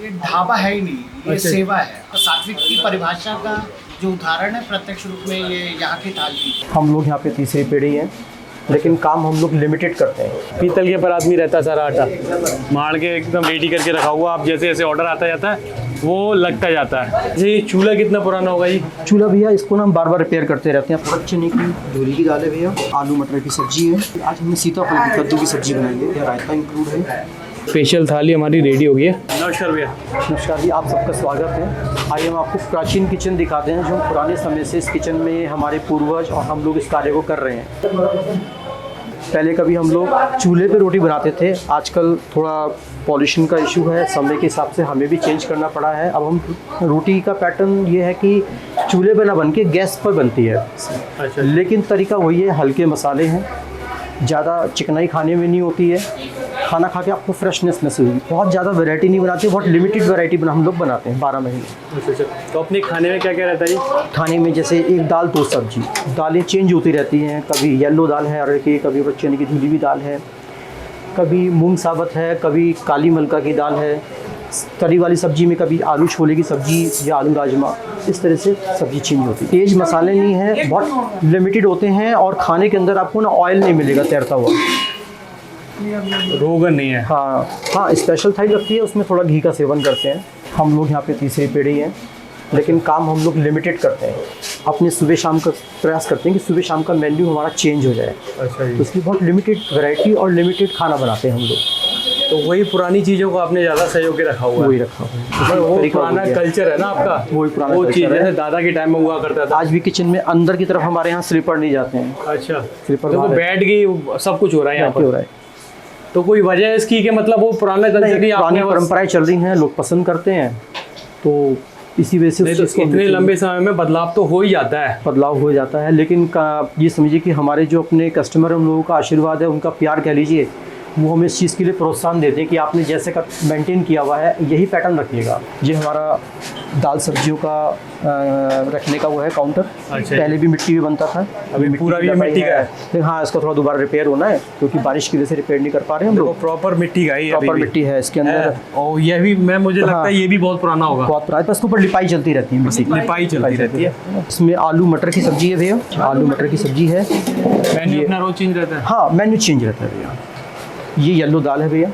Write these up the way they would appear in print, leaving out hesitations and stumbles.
ये ढाबा है ही नहीं, ये अच्छा। सेवा है। तो सात्विक की परिभाषा का जो उदाहरण है प्रत्यक्ष रूप में ये यहाँ की थाली। हम लोग यहाँ पे तीसरी पीढ़ी हैं, लेकिन काम हम लोग लिमिटेड करते हैं। पीतल के परात में रहता है सारा आटा, मार के एकदम रेडी करके रखा हुआ। आप जैसे जैसे ऑर्डर आता जाता है वो लगता जाता है। जी चूल्हा कितना पुराना होगा जी? चूल्हा भैया इसको ना हम बार बार रिपेयर करते रहते हैं। पूरा चने की धुली की दाल है भैया, आलू मटर की सब्जी है, आज हमने सीताफल की कद्दू की सब्जी बनाई है, या रायता इंक्लूड है। स्पेशल थाली हमारी रेडी हो गई है। नमस्कार भैया। नमस्कार जी, आप सबका स्वागत है। आइए हम आपको प्राचीन किचन दिखाते हैं, जो पुराने समय से इस किचन में हमारे पूर्वज और हम लोग इस कार्य को कर रहे हैं। पहले कभी हम लोग चूल्हे पे रोटी बनाते थे, आजकल थोड़ा पॉल्यूशन का इशू है, समय के हिसाब से हमें भी चेंज करना पड़ा है। अब हम रोटी का पैटर्न ये है कि चूल्हे पे ना बन के गैस पर बनती है। अच्छा। लेकिन तरीका वही है, हल्के मसाले हैं, ज़्यादा चिकनाई खाने में नहीं होती है, खाना खा के आपको फ्रेशनेस महसूस होगी। बहुत ज़्यादा वैरायटी नहीं बनाते, बहुत लिमिटेड वैरायटी हम लोग बनाते हैं 12 महीने। अच्छा। तो अपने खाने में क्या क्या रहता है जी? खाने में जैसे एक दाल दो सब्जी, दालें चेंज होती रहती हैं। कभी येलो दाल है अरहर की, कभी चने की धुली हुई दाल है, कभी मूंग साबत है, कभी काली मलका की दाल है। तरी वाली सब्जी में कभी आलू छोले की सब्जी या आलू राजमा, इस तरह से सब्जी चेंज होती है। तेज मसाले नहीं है, बहुत लिमिटेड होते हैं, और खाने के अंदर आपको ना ऑयल नहीं मिलेगा तैरता हुआ। रोगन नहीं है। हाँ, स्पेशल थाली रखती है, उसमें थोड़ा घी का सेवन करते हैं। हम लोग यहाँ पे तीसरी पीढ़ी हैं, लेकिन काम हम लोग लिमिटेड करते हैं। अपने सुबह शाम का प्रयास करते हैं कि सुबह शाम का मेन्यू हमारा चेंज हो जाए। अच्छा जी। तो इसलिए बहुत लिमिटेड वैरायटी और लिमिटेड खाना बनाते हैं हम लोग। तो वही पुरानी चीज़ों को आपने ज़्यादा सहयोग के रखा हुआ है। वही रखा हुआ है, मतलब वो तरीका पुराना हो गया। कल्चर है ना आपका, वही पुराना वो कल्चर चीज़ है। जैसे दादा के टाइम में हुआ करता था। आज भी किचन में अंदर की तरफ हमारे यहाँ स्लीपर नहीं जाते हैं। अच्छा। स्लीपर तो वो बाहर है। बैठ गई, सब कुछ हो रहा है यहाँ क्या हो पर। रहा है? तो कोई वजह है इसकी कि मतलब वो पुराना कल्चर नहीं, ही पुरानी आपने परंपराएं चल रही हैं, लोग पसंद करते हैं, तो इसी वजह से नहीं उस तो चीज़ को हम इतने लेते हैं। लंबे समय में बदलाव तो हो ही जाता है। बदलाव हो जाता है, लेकिन ये समझिए कि हमारे जो अपने कस्टमर हैं, उन लोगों का आशीर्वाद है, उनका प्यार कह लीजिए, वो हमें इस चीज़ के लिए प्रोत्साहन देते हैं कि आपने जैसे का मेंटेन किया हुआ है यही पैटर्न रखिएगा। ये हमारा दाल सब्जियों का रखने का वो है काउंटर। अच्छा। पहले भी मिट्टी भी बनता था, अभी पूरा भी की मिट्टी का है। लेकिन हाँ, इसका थोड़ा दोबारा रिपेयर होना है, क्योंकि बारिश की वजह से रिपेयर नहीं कर पा रहे हैं हम वो लोग। प्रॉपर मिट्टी का ही है, प्रॉपर मिट्टी है इसके अंदर। और ये भी मुझे लगता हाँ। है ये भी बहुत पुराना होगा। बहुत पुराना, बस ऊपर लिपाई चलती रहती है, बेसिकली लिपाई चलती रहती है। इसमें आलू मटर की सब्जी है भैया, आलू मटर की सब्जी है। मेन्यू अपना रोज चेंज रहता है। हाँ, मेन्यू चेंज रहता है भैया। ये येलो दाल है भैया,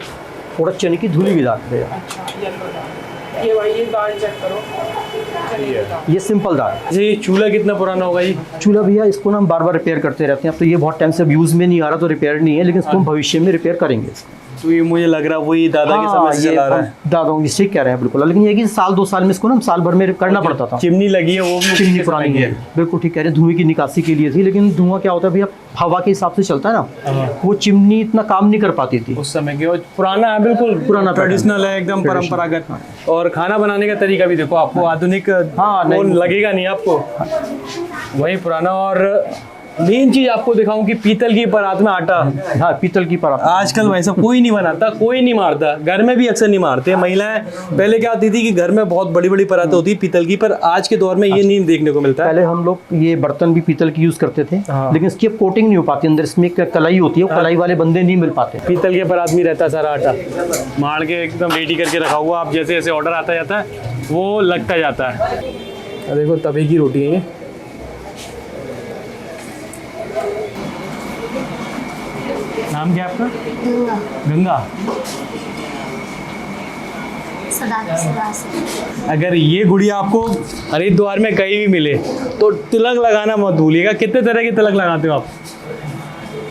थोड़ा चने की धुली हुई दाल है भैया। ये भाई ये दाल चेक करो, ये सिंपल दाल। जी चूल्हा कितना पुराना होगा जी? चूल्हा भैया इसको ना हम बार बार रिपेयर करते रहते हैं। अब तो ये बहुत टाइम से अब यूज़ में नहीं आ रहा, तो रिपेयर नहीं है, लेकिन इसको हम भविष्य में रिपेयर करेंगे। तो ये मुझे लग रहा है वही दादा के समय से चला रहा है। दादा इसे कह रहे हैं बिल्कुल, लेकिन ये कि साल 2 साल में इसको ना हम साल भर में करना पड़ता था। चिमनी लगी है वो भी चिमनी उसके पुरानी समय की है, बिल्कुल ठीक कह रहे हैं। धुएं की निकासी के लिए थी, लेकिन धुआं क्या होता है भैया, हवा के हिसाब से चलता है ना, वो चिमनी इतना काम नहीं कर पाती थी उस समय की। और पुराना है, बिल्कुल पुराना ट्रेडिशनल है, एकदम परंपरागत। और खाना बनाने का तरीका भी देखो, आपको आधुनिक हाँ, वो नहीं। लगेगा नहीं आपको, वही पुराना। और मेन चीज आपको दिखाऊं कि पीतल की परात में आटा। हाँ, पीतल की परात। आजकल वैसा कोई नहीं बनाता, कोई नहीं मारता, घर में भी अक्सर नहीं मारते महिलाएं। पहले क्या होती थी कि घर में बहुत बड़ी बड़ी परातें होती पीतल की, पर आज के दौर में ये नहीं देखने को मिलता है। पहले हम लोग ये बर्तन भी पीतल की यूज करते थे, हाँ। लेकिन इसकी अब कोटिंग नहीं हो पाती, अंदर इसमें एक कलाई होती है, वो कलाई वाले बंदे नहीं मिल पाते। पीतल के परात में रहता है सारा आटा, मार के एकदम रेडी करके रखा हुआ। आप जैसे जैसे ऑर्डर आता जाता है वो लगता जाता है। देखो तवे की रोटी है ये। नाम क्या है आपका? गंगा गंगा। सदा से। अगर ये गुड़िया आपको हरिद्वार में कहीं भी मिले तो तिलक लगाना मत भूलिएगा। कितने तरह के तिलक लगाते हो आप?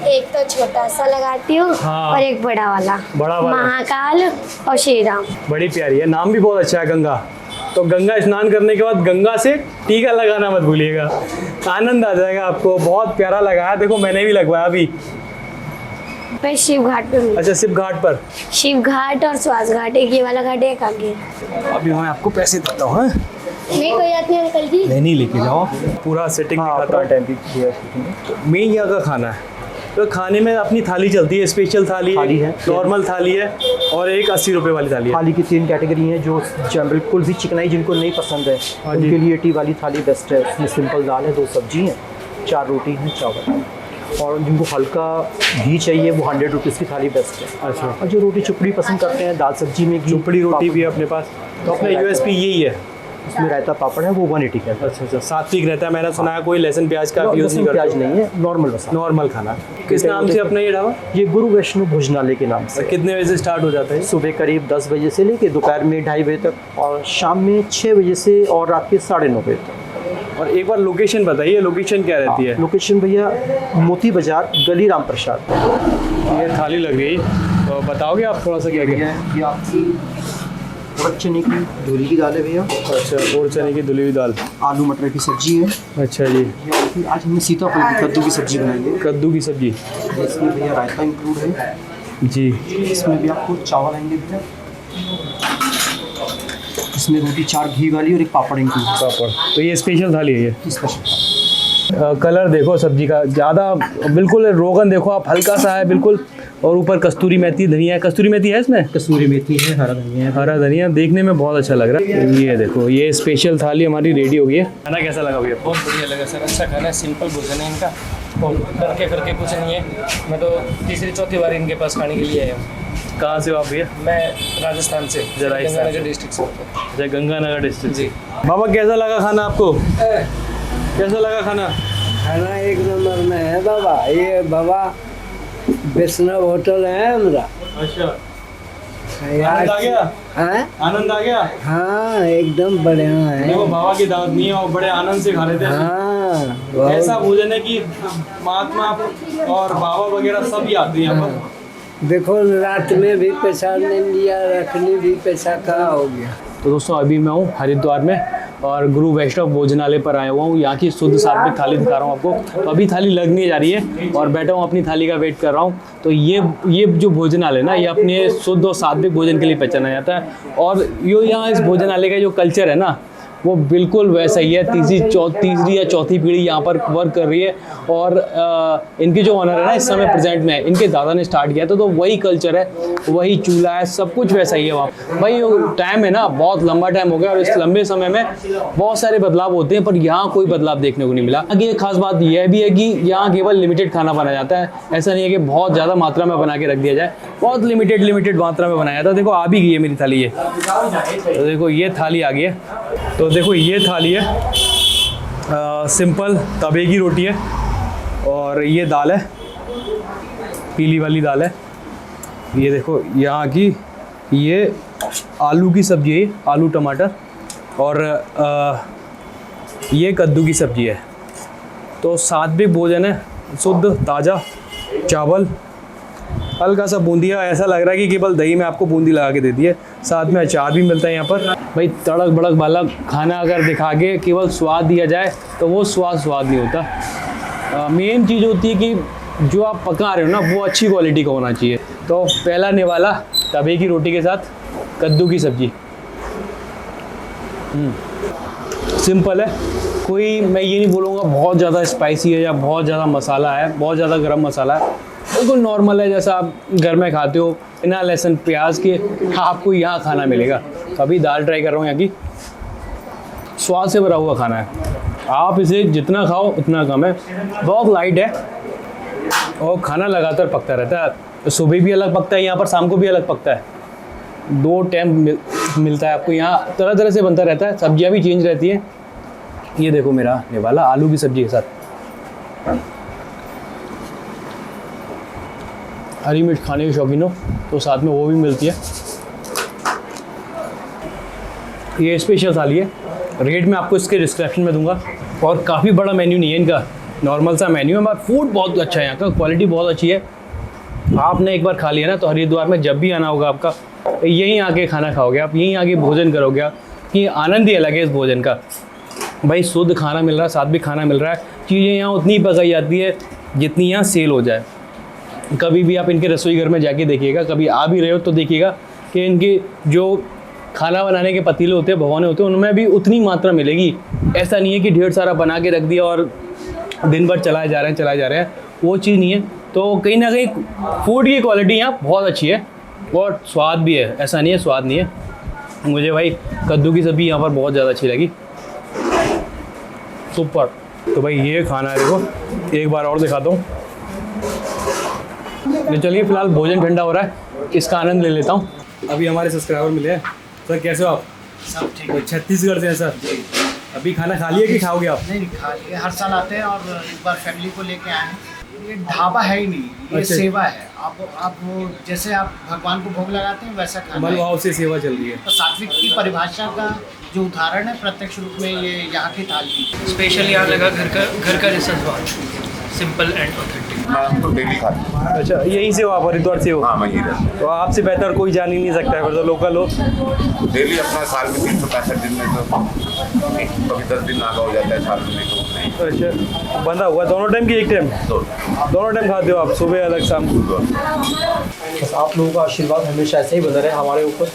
एक तो छोटा सा लगाती हूँ, हाँ। और एक बड़ा वाला। बड़ा वाला। महाकाल और श्री राम। बड़ी प्यारी है, नाम भी बहुत अच्छा है गंगा। तो गंगा स्नान करने के बाद गंगा से टीका लगाना मत भूलिएगा, आनंद आ जाएगा आपको। बहुत प्यारा लगाया, देखो मैंने भी लगवाया अभी। मैं शिव घाट पे हूँ। अच्छा, शिव घाट पर। शिव घाट और स्वास घाट, एक ये वाला घाट है, एक आगे। अभी मैं आपको पैसे देता हूँ। नहीं कोई बात नहीं अंकल जी। नहीं लेके जाओ, पूरा सेटिंग दिखाता हूँ। टाइम की मेन यहाँ का खाना है, तो खाने में अपनी थाली चलती है। स्पेशल थाली है, नॉर्मल थाली है, और एक 80 रुपए वाली थाली है। थाली की 3 कैटेगरी हैं, जो बिल्कुल भी चिकनाई जिनको नहीं पसंद है उनके लिए 80 वाली थाली बेस्ट है। इसमें सिंपल दाल है, 2 सब्जी हैं, 4 रोटी हैं, चावल। और जिनको हल्का घी चाहिए वो 100 रुपीज़ की थाली बेस्ट है। अच्छा। और जो रोटी चुपड़ी पसंद करते हैं, दाल सब्जी में घी, चुपड़ी रोटी भी है अपने पास। तो अपना यूएसपी यही है। इसमें रायता पापड़ है वो 180 का है। अच्छा, सात्विक रहता है। मैंने सुना है कोई लहसुन प्याज का यूज़ नहीं लहसुन करता। प्याज नहीं है, नॉर्मल मसाला। नॉर्मल खाना। किस नाम से अपना ये ढाबा? ये गुरु वैष्णो भोजनालय के नाम से। कितने बजे से स्टार्ट हो जाता है? सुबह करीब 10 बजे से लेके दोपहर में 2:30 बजे तक, और शाम में 6 बजे से और रात के 9:30 बजे तक। और एक बार लोकेशन बताइए, लोकेशन क्या रहती है? लोकेशन भैया मोती बाजार, गली राम प्रसाद। ये थाली लग गई, तो बताओगे आप थोड़ा सा क्या क्या है? ये आपकी उड़द चने की धुली की दाल है भैया। अच्छा, उड़द चने की धुली हुई दाल, आलू मटर की सब्जी है। अच्छा जी। ये आपकी आज हमने सीताफल की कद्दू की सब्जी बनाई है। कद्दू की सब्जी इसमें भैया रायता इंक्लूड है जी। इसमें भी आपको चावल आएंगे भैया। इसमें रोटी 4 घी वाली और एक पापड़ इंक्लूड है। पापड़। तो ये स्पेशल थाली है ये। स्पेशल। कलर देखो सब्जी का, ज़्यादा बिल्कुल रोगन देखो आप, हल्का सा है बिल्कुल। और ऊपर कस्तूरी मेथी, धनिया है। कस्तूरी मेथी है इसमें? कसूरी मेथी है, हरा धनिया है। हरा धनिया देखने में बहुत अच्छा लग रहा है। ये देखो, ये स्पेशल थाली हमारी रेडी हो गई है। खाना कैसा लगा भैया? बहुत बढ़िया लगा सर, अच्छा खाना है, सिंपल भोजन है इनका, और करके कुछ नहीं है। मैं तो तीसरी चौथी बार इनके पास खाने के लिए आया हूँ। कहाँ से हो आप भैया? मैं राजस्थान से, राजस्थान गंगानगर डिस्ट्रिक्ट से। अच्छा, गंगानगर डिस्ट्रिक्ट जी। बाबा कैसा लगा खाना आपको? कैसा लगा खाना? खाना एक नंबर में है बाबा। ये बाबा वैष्णव होटल है हमारा। अच्छा, आनंद आ गया? हैं? आनंद आ गया? हाँ एकदम बढ़िया है। देखो बाबा की दावत नहीं है और बड़े आनंद से खा रहे थे। हाँ ऐसा बहुत। भोजन है कि महात्मा और बाबा वगैरह सब ही आते हैं यहाँ पर। देखो रात में भी पैसा नहीं लिया, रखने भी पैसा का हो गया। तो दोस्तों अभी मैं हूँ हरिद्वार में और गुरु वैष्णव भोजनालय पर आया हुआ हूँ। यहाँ की शुद्ध सात्विक थाली दिखा रहा हूँ आपको। तो अभी थाली लगने जा रही है और बैठा हूँ अपनी थाली का वेट कर रहा हूँ। तो ये जो भोजनालय ना, ये अपने शुद्ध और सात्विक भोजन के लिए पहचाना जाता है। और यो यहाँ इस भोजनालय का जो कल्चर है ना, वो बिल्कुल वैसा ही है। तीसरी या चौथी पीढ़ी यहाँ पर वर्क कर रही है। और इनके जो ऑनर है ना इस समय प्रेजेंट में, इनके दादा ने स्टार्ट किया था। तो वही कल्चर है, वही चूल्हा है, सब कुछ वैसा ही है वहाँ। भाई टाइम है ना, बहुत लंबा टाइम हो गया और इस लंबे समय में बहुत सारे बदलाव होते हैं, पर यहाँ कोई बदलाव देखने को नहीं मिला। आगे एक खास बात यह भी है कि यहाँ केवल लिमिटेड खाना बनाया जाता है। ऐसा नहीं है कि बहुत ज़्यादा मात्रा में बना के रख दिया जाए, बहुत लिमिटेड मात्रा में बनाया जाता है। देखो आ भी गई है मेरी थाली ये। तो देखो ये थाली आ गई है। तो देखो ये थाली है, सिंपल तवे की रोटी है और ये दाल है, पीली वाली दाल है। ये देखो यहाँ की ये आलू की सब्जी है, आलू टमाटर, और ये कद्दू की सब्जी है। तो सात्विक भोजन है, शुद्ध ताज़ा चावल, हल्का सा बूंदिया। ऐसा लग रहा है कि केवल दही में आपको बूंदी लगा के दे दी है। साथ में अचार भी मिलता है यहाँ पर। भाई तड़क भड़क वाला खाना अगर दिखा के केवल स्वाद दिया जाए तो वो स्वाद नहीं होता। मेन चीज़ होती है कि जो आप पका रहे हो ना वो अच्छी क्वालिटी का होना चाहिए। तो पहला निवाला तवे की रोटी के साथ कद्दू की सब्जी, सिंपल है। कोई मैं ये नहीं बोलूँगा बहुत ज़्यादा स्पाइसी है या बहुत ज़्यादा मसाला है, बहुत ज़्यादा गरम मसाला है। बिल्कुल नॉर्मल है, जैसा आप घर में खाते हो बिना लहसुन प्याज के आपको यहाँ खाना मिलेगा। कभी दाल ट्राई कर रहा हूँ यहाँ की, स्वाद से भरा हुआ खाना है। आप इसे जितना खाओ उतना कम है, बहुत लाइट है और खाना लगातार पकता रहता है। सुबह भी अलग पकता है यहाँ पर, शाम को भी अलग पकता है। 2 टाइम मिलता है आपको यहाँ, तरह तरह से बनता रहता है, सब्जियाँ भी चेंज रहती हैं। ये देखो मेरा निवाला आलू की सब्जी के साथ। हरी मिर्च खाने के शौकीन हो तो साथ में वो भी मिलती है। ये स्पेशल थाली है, रेट मैं आपको इसके डिस्क्रिप्शन में दूंगा। और काफ़ी बड़ा मेन्यू नहीं है इनका, नॉर्मल सा मेन्यू है, बट फूड बहुत अच्छा है यहाँ का, क्वालिटी बहुत अच्छी है। आपने एक बार खा लिया ना तो हरिद्वार में जब भी आना होगा आपका, यहीं आके खाना खाओगे आप, यहीं आके भोजन करोगे आप, कि आनंद ही अलग है इस भोजन का। भाई शुद्ध खाना मिल रहा है, साथ भी खाना मिल रहा है। चीज़ें यहाँ उतनी पकाई जाती है जितनी यहाँ सेल हो जाए। कभी भी आप इनके रसोई घर में जाके देखिएगा, कभी आ भी रहे हो तो देखिएगा कि इनके जो खाना बनाने के पतीले होते हैं, भगोने होते हैं, उनमें भी उतनी मात्रा मिलेगी। ऐसा नहीं है कि ढेर सारा बना के रख दिया और दिन भर चलाए जा रहे हैं, वो चीज़ नहीं है। तो कहीं ना कहीं फूड की क्वालिटी यहाँ बहुत अच्छी है और स्वाद भी है, ऐसा नहीं है स्वाद नहीं है। मुझे भाई कद्दू की सब्ज़ी यहाँ पर बहुत ज़्यादा अच्छी लगी, सुपर। तो भाई ये खाना है, देखो एक बार और दिखाता हूँ। चलिए फिलहाल भोजन ठंडा हो रहा है, इसका आनंद ले लेता हूँ। अभी हमारे सब्सक्राइबर मिले हैं। सर कैसे हो आप? सब ठीक वो है। छत्तीसगढ़ से हैं सर। अभी खाना खा लिया कि खाओगे आप? नहीं खा लिए, हर साल आते हैं और एक बार फैमिली को लेके आए हैं। ये ढाबा है ही नहीं, ये अच्छा। सेवा है। आप वो जैसे आप भगवान को भोग लगाते हैं वैसा खाना मन है। भाव से सेवा चल रही है। तो सात्विक की परिभाषा का जो उदाहरण है प्रत्यक्ष रूप में ये यहाँ की थाली है। स्पेशल यहाँ लगा घर का जैसा स्वाद, सिंपल एंड ऑथेंटिक। मैं तो डेली खाता हूँ। अच्छा, यहीं से हो आप, हरिद्वार से हो? हाँ, मैं ही रहता तो आपसे बेहतर कोई जान ही नहीं सकता है, फिर तो लोकल हो। हूँ डेली। अपना साल में 365 दिन में तो कभी 10 दिन नागा हो जाता है साल में, तो नहीं। अच्छा, बंधा हुआ दोनों टाइम की? एक टाइम दोनों टाइम खाते हो आप, सुबह अलग शाम? बस आप लोगों का आशीर्वाद हमेशा ऐसे ही बना रहे हमारे ऊपर।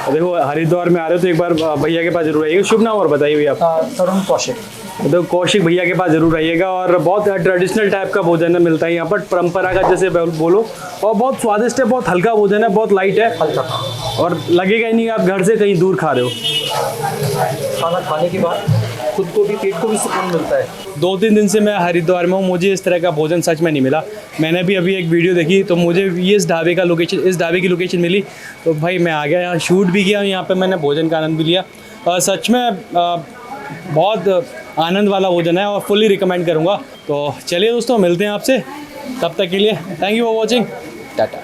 देखो, हरिद्वार में आ रहे हो तो एक बार भैया के पास जरूर आइएगा। शुभ नाम और बताइए भैया आप। तरुण कौशिक। तो कौशिक भैया के पास जरूर आइएगा। और बहुत ट्रेडिशनल टाइप का भोजन है, मिलता है यहाँ पर, परंपरागत जैसे बोलो। और बहुत स्वादिष्ट है, बहुत हल्का भोजन है, बहुत लाइट है, हल्का और लगेगा ही नहीं आप घर से कहीं दूर खा रहे हो। खाना खाने के बाद खुद को भी, पेट को भी सुकून मिलता है। 2-3 दिन से मैं हरिद्वार में हूँ, मुझे इस तरह का भोजन सच में नहीं मिला। मैंने भी अभी एक वीडियो देखी तो मुझे ये इस ढाबे की लोकेशन मिली, तो भाई मैं आ गया यहाँ, शूट भी किया, यहाँ पे मैंने भोजन का आनंद भी लिया। सच में बहुत आनंद वाला भोजन है और फुल्ली रिकमेंड करूँगा। तो चलिए दोस्तों, मिलते हैं आपसे, तब तक के लिए thank you for watching, Tata.